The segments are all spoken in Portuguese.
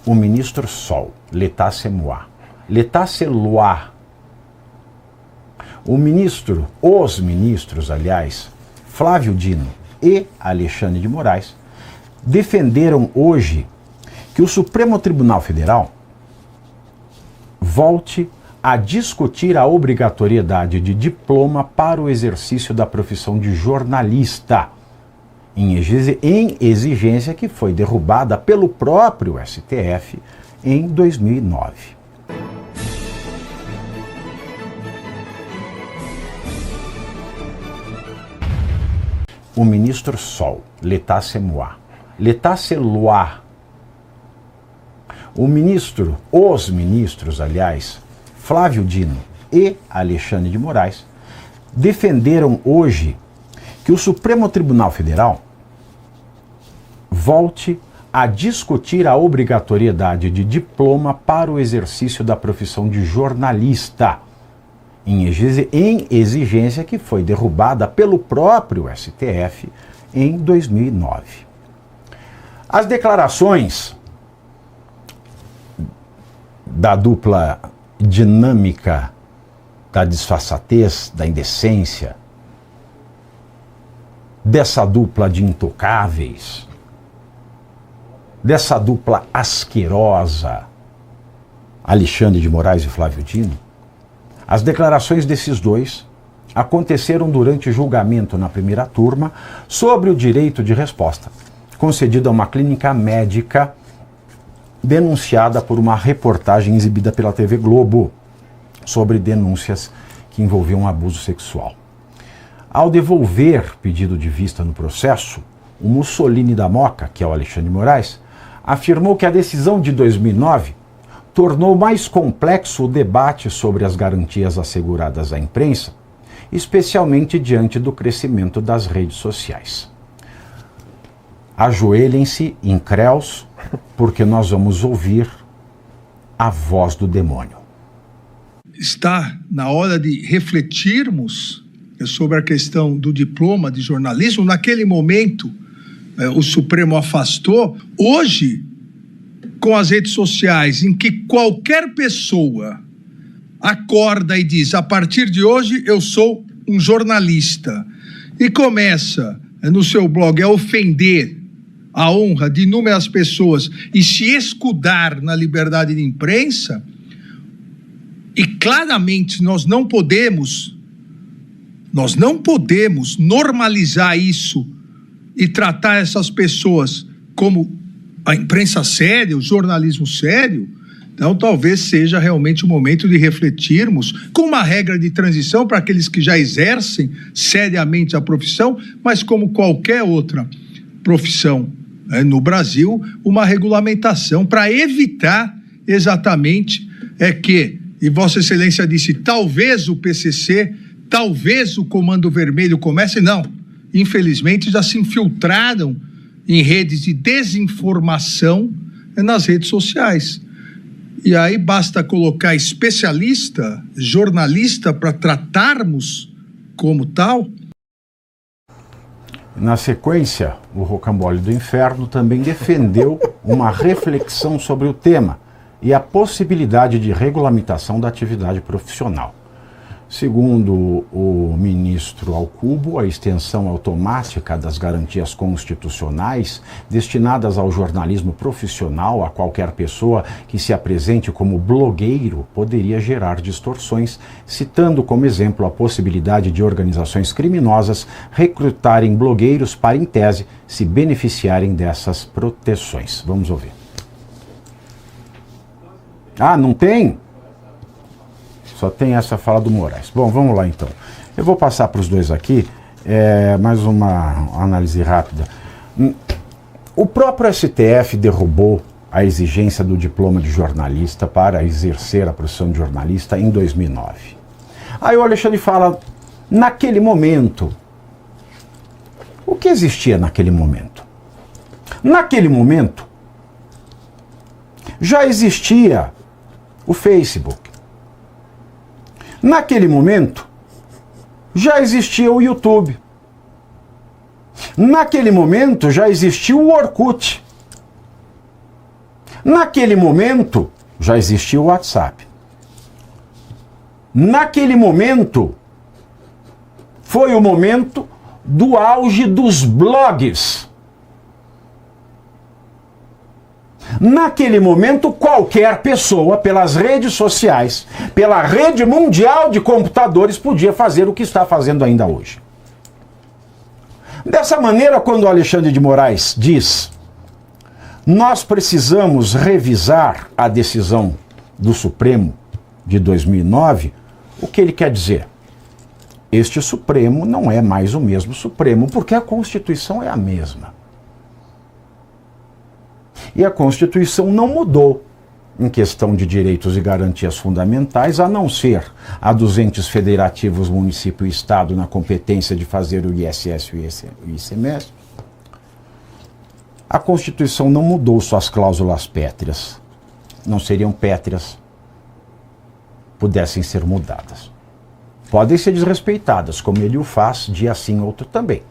o ministro Sol, l'état c'est moi, l'état c'est loi. Os ministros, aliás, Flávio Dino e Alexandre de Moraes, defenderam hoje que o Supremo Tribunal Federal volte a discutir a obrigatoriedade de diploma para o exercício da profissão de jornalista, em exigência que foi derrubada pelo próprio STF em 2009. O ministro Sol, l'état c'est moi, l'état c'est loi. Os ministros, aliás, Flávio Dino e Alexandre de Moraes, defenderam hoje que o Supremo Tribunal Federal volte a discutir a obrigatoriedade de diploma para o exercício da profissão de jornalista, em exigência que foi derrubada pelo próprio STF em 2009. As declarações da dupla dinâmica da disfarçatez, da indecência, dessa dupla de intocáveis, dessa dupla asquerosa, Alexandre de Moraes e Flávio Dino, as declarações desses dois aconteceram durante o julgamento na primeira turma sobre o direito de resposta, concedido a uma clínica médica denunciada por uma reportagem exibida pela TV Globo sobre denúncias que envolviam abuso sexual. Ao devolver pedido de vista no processo, o Mussolini da Moca, que é o Alexandre de Moraes, afirmou que a decisão de 2009 tornou mais complexo o debate sobre as garantias asseguradas à imprensa, especialmente diante do crescimento das redes sociais. Ajoelhem-se, incréus, porque nós vamos ouvir a voz do demônio. Está na hora de refletirmos sobre a questão do diploma de jornalismo. Naquele momento, o Supremo afastou. Hoje, com as redes sociais, em que qualquer pessoa acorda e diz: a partir de hoje eu sou um jornalista, e começa no seu blog a ofender a honra de inúmeras pessoas e se escudar na liberdade de imprensa, e claramente nós não podemos normalizar isso e tratar essas pessoas como a imprensa séria, o jornalismo sério. Então talvez seja realmente o momento de refletirmos com uma regra de transição para aqueles que já exercem seriamente a profissão, mas como qualquer outra profissão no Brasil, uma regulamentação para evitar exatamente que, e Vossa Excelência disse, talvez o PCC, talvez o Comando Vermelho comece, não, infelizmente já se infiltraram em redes de desinformação nas redes sociais. E aí basta colocar especialista, jornalista, para tratarmos como tal. Na sequência, o Rocambole do Inferno também defendeu uma reflexão sobre o tema e a possibilidade de regulamentação da atividade profissional. Segundo o ministro Alcubo, a extensão automática das garantias constitucionais destinadas ao jornalismo profissional a qualquer pessoa que se apresente como blogueiro poderia gerar distorções, citando como exemplo a possibilidade de organizações criminosas recrutarem blogueiros para, em tese, se beneficiarem dessas proteções. Vamos ouvir. Ah, não tem? Só tem essa fala do Moraes. Bom, vamos lá então. Eu vou passar para os dois aqui, mais uma análise rápida. O próprio STF derrubou a exigência do diploma de jornalista para exercer a profissão de jornalista em 2009. Aí o Alexandre fala, naquele momento, o que existia naquele momento? Naquele momento, já existia o Facebook. Naquele momento, já existia o YouTube. Naquele momento, já existia o Orkut. Naquele momento, já existia o WhatsApp. Naquele momento, foi o momento do auge dos blogs. Naquele momento, qualquer pessoa, pelas redes sociais, pela rede mundial de computadores, podia fazer o que está fazendo ainda hoje. Dessa maneira, quando o Alexandre de Moraes diz: nós precisamos revisar a decisão do Supremo de 2009, o que ele quer dizer? Este Supremo não é mais o mesmo Supremo, porque a Constituição é a mesma. E a Constituição não mudou em questão de direitos e garantias fundamentais, a não ser a dos entes federativos, município e Estado, na competência de fazer o ISS e o ICMS. A Constituição não mudou suas cláusulas pétreas. Não seriam pétreas, pudessem ser mudadas. Podem ser desrespeitadas, como ele o faz, dia sim, outro também.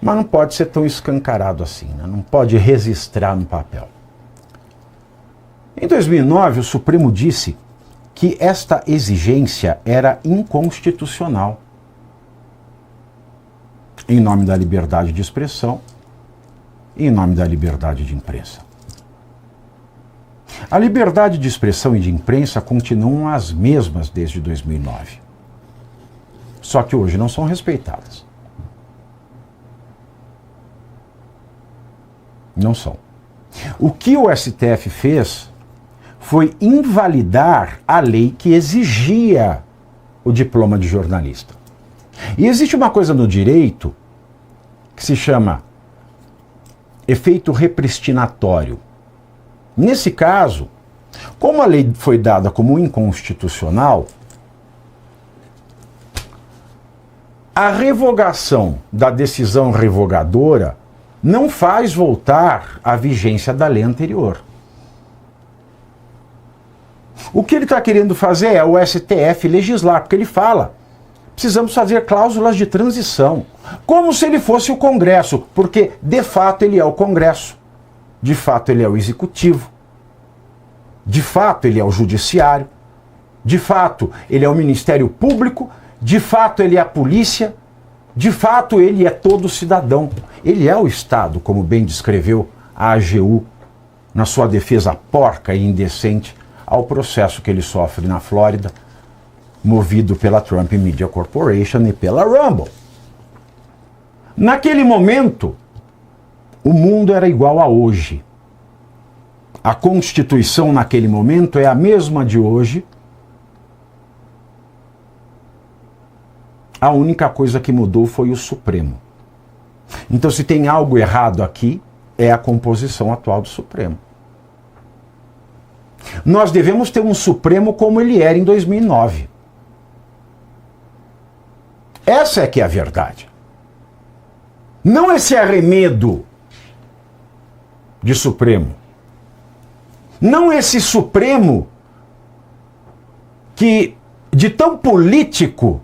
Mas não pode ser tão escancarado assim, né? Não pode registrar no papel. Em 2009, o Supremo disse que esta exigência era inconstitucional, em nome da liberdade de expressão e em nome da liberdade de imprensa. A liberdade de expressão e de imprensa continuam as mesmas desde 2009. Só que hoje não são respeitadas. Não são. O que o STF fez foi invalidar a lei que exigia o diploma de jornalista. E existe uma coisa no direito que se chama efeito repristinatório. Nesse caso, como a lei foi dada como inconstitucional, a revogação da decisão revogadora não faz voltar a vigência da lei anterior. O que ele está querendo fazer é o STF legislar, porque ele fala: precisamos fazer cláusulas de transição, como se ele fosse o Congresso, porque de fato ele é o Congresso, de fato ele é o Executivo, de fato ele é o Judiciário, de fato ele é o Ministério Público, de fato ele é a Polícia, de fato ele é todo cidadão. Ele é o Estado, como bem descreveu a AGU na sua defesa porca e indecente ao processo que ele sofre na Flórida, movido pela Trump Media Corporation e pela Rumble. Naquele momento, o mundo era igual a hoje. A Constituição naquele momento é a mesma de hoje. A única coisa que mudou foi o Supremo. Então, se tem algo errado aqui, é a composição atual do Supremo. Nós devemos ter um Supremo como ele era em 2009. Essa é que é a verdade. Não esse arremedo de Supremo. Não esse Supremo que, de tão político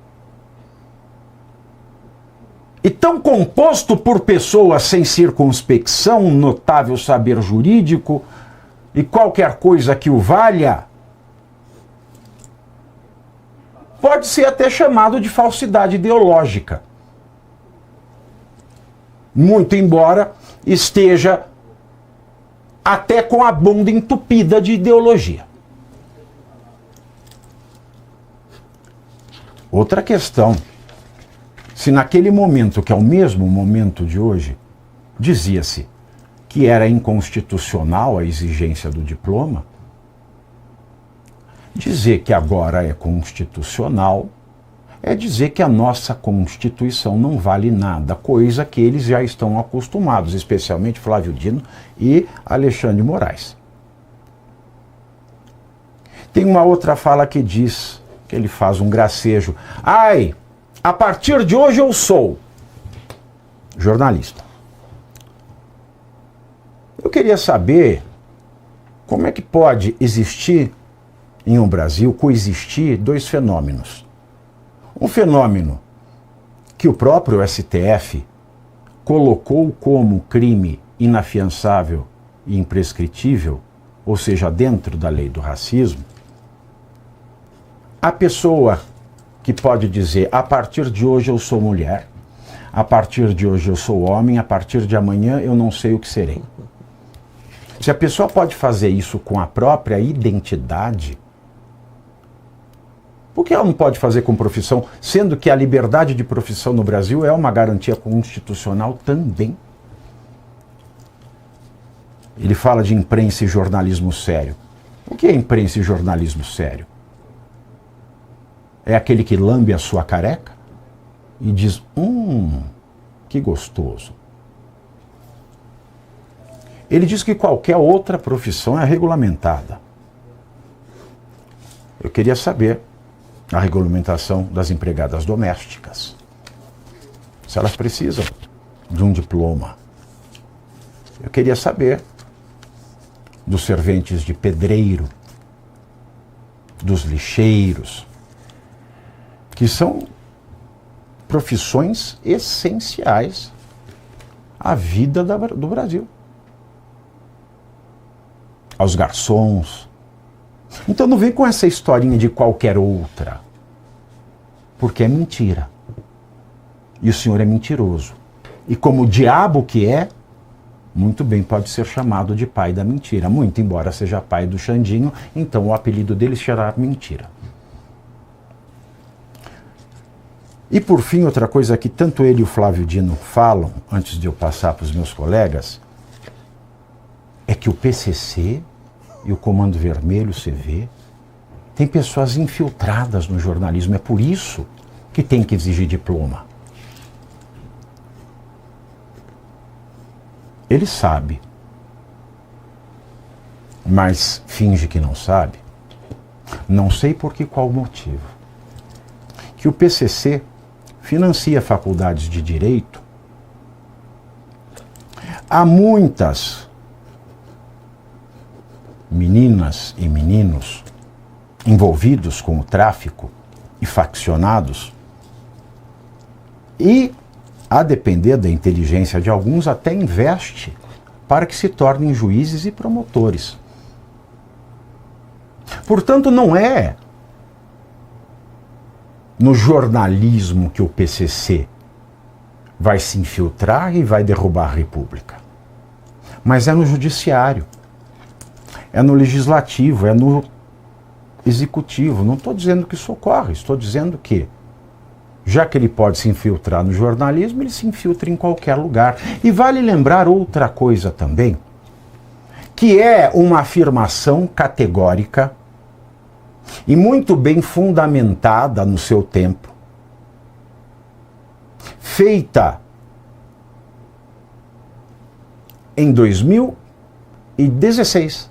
e tão composto por pessoas sem circunspecção, notável saber jurídico e qualquer coisa que o valha, pode ser até chamado de falsidade ideológica. Muito embora esteja até com a bunda entupida de ideologia. Outra questão: se naquele momento, que é o mesmo momento de hoje, dizia-se que era inconstitucional a exigência do diploma, dizer que agora é constitucional é dizer que a nossa Constituição não vale nada, coisa que eles já estão acostumados, especialmente Flávio Dino e Alexandre de Moraes. Tem uma outra fala que diz, que ele faz um gracejo: ai, a partir de hoje eu sou jornalista. Eu queria saber como é que pode existir em um Brasil, coexistir dois fenômenos. Um fenômeno que o próprio STF colocou como crime inafiançável e imprescritível, ou seja, dentro da lei do racismo, a pessoa que pode dizer, a partir de hoje eu sou mulher, a partir de hoje eu sou homem, a partir de amanhã eu não sei o que serei. Se a pessoa pode fazer isso com a própria identidade, por que ela não pode fazer com profissão, sendo que a liberdade de profissão no Brasil é uma garantia constitucional também? Ele fala de imprensa e jornalismo sério. O que é imprensa e jornalismo sério? É aquele que lambe a sua careca e diz, que gostoso. Ele diz que qualquer outra profissão é regulamentada. Eu queria saber a regulamentação das empregadas domésticas. Se elas precisam de um diploma. Eu queria saber dos serventes de pedreiro, dos lixeiros, que são profissões essenciais à vida do Brasil. Aos garçons. Então não vem com essa historinha de qualquer outra, porque é mentira. E o senhor é mentiroso. E como o diabo que é, muito bem pode ser chamado de pai da mentira. Muito embora seja pai do Xandinho, então o apelido dele será Mentira. E por fim, outra coisa que tanto ele e o Flávio Dino falam, antes de eu passar para os meus colegas, é que o PCC e o Comando Vermelho, CV, tem pessoas infiltradas no jornalismo. É por isso que tem que exigir diploma. Ele sabe, mas finge que não sabe. Não sei por que qual motivo. Que o PCC financia faculdades de direito. Há muitas meninas e meninos envolvidos com o tráfico e faccionados, e, a depender da inteligência de alguns, até investe para que se tornem juízes e promotores. Portanto, não é no jornalismo que o PCC vai se infiltrar e vai derrubar a República, mas é no judiciário, é no legislativo, é no executivo. Não estou dizendo que isso ocorre, estou dizendo que, já que ele pode se infiltrar no jornalismo, ele se infiltra em qualquer lugar. E vale lembrar outra coisa também, que é uma afirmação categórica e muito bem fundamentada no seu tempo, feita em 2016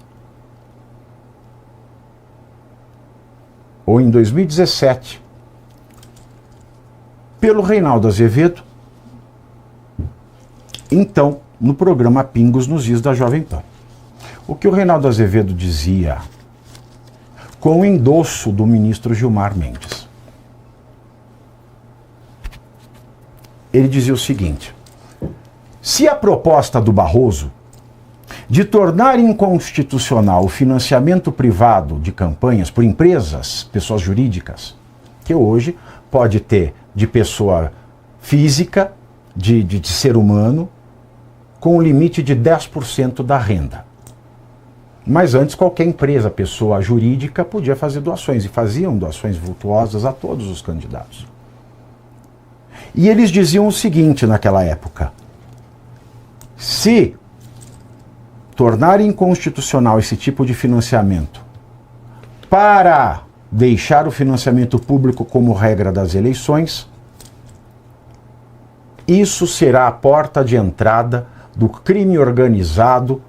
ou em 2017 pelo Reinaldo Azevedo, então no programa Pingos nos Is da Jovem Pan. O que o Reinaldo Azevedo dizia com o endosso do ministro Gilmar Mendes. Ele dizia o seguinte: se a proposta do Barroso de tornar inconstitucional o financiamento privado de campanhas por empresas, pessoas jurídicas, que hoje pode ter de pessoa física, de ser humano, com um limite de 10% da renda. Mas antes qualquer empresa, pessoa jurídica, podia fazer doações, e faziam doações vultuosas a todos os candidatos. E eles diziam o seguinte naquela época: se tornar inconstitucional esse tipo de financiamento para deixar o financiamento público como regra das eleições, isso será a porta de entrada do crime organizado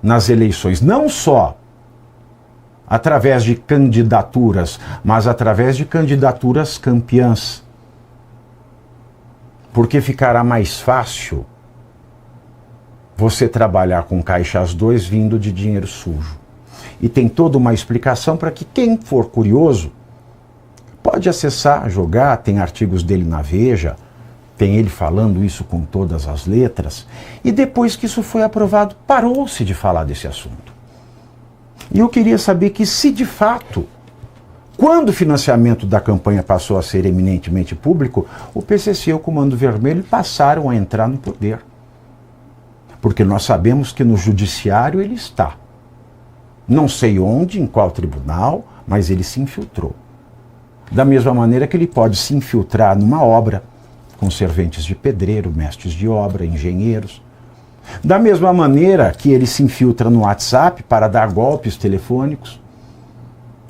nas eleições, não só através de candidaturas, mas através de candidaturas campeãs. Porque ficará mais fácil você trabalhar com caixas 2 vindo de dinheiro sujo. E tem toda uma explicação para que quem for curioso pode acessar, jogar, tem artigos dele na Veja, tem ele falando isso com todas as letras, e depois que isso foi aprovado, parou-se de falar desse assunto. E eu queria saber que se de fato, quando o financiamento da campanha passou a ser eminentemente público, o PCC e o Comando Vermelho passaram a entrar no poder. Porque nós sabemos que no judiciário ele está. Não sei onde, em qual tribunal, mas ele se infiltrou. Da mesma maneira que ele pode se infiltrar numa obra, com serventes de pedreiro, mestres de obra, engenheiros. Da mesma maneira que ele se infiltra no WhatsApp para dar golpes telefônicos.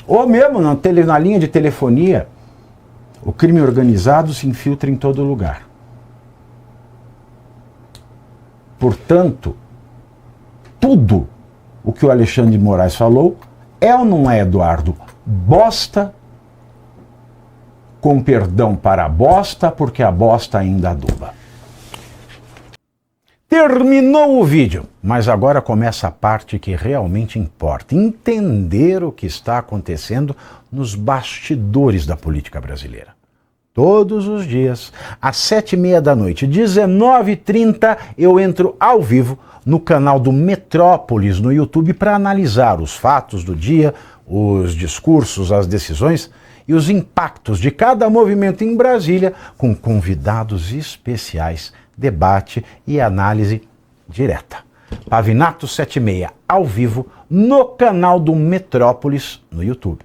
Ou mesmo na linha de telefonia. O crime organizado se infiltra em todo lugar. Portanto, tudo o que o Alexandre de Moraes falou é ou não é, Eduardo, bosta, com perdão para a bosta, porque a bosta ainda aduba. Terminou o vídeo, mas agora começa a parte que realmente importa, entender o que está acontecendo nos bastidores da política brasileira. Todos os dias, às 7h30 da noite, 19h30, eu entro ao vivo no canal do Metrópolis no YouTube para analisar os fatos do dia, os discursos, as decisões e os impactos de cada movimento em Brasília, com convidados especiais, debate e análise direta. Pavinato 7h30, ao vivo, no canal do Metrópolis no YouTube.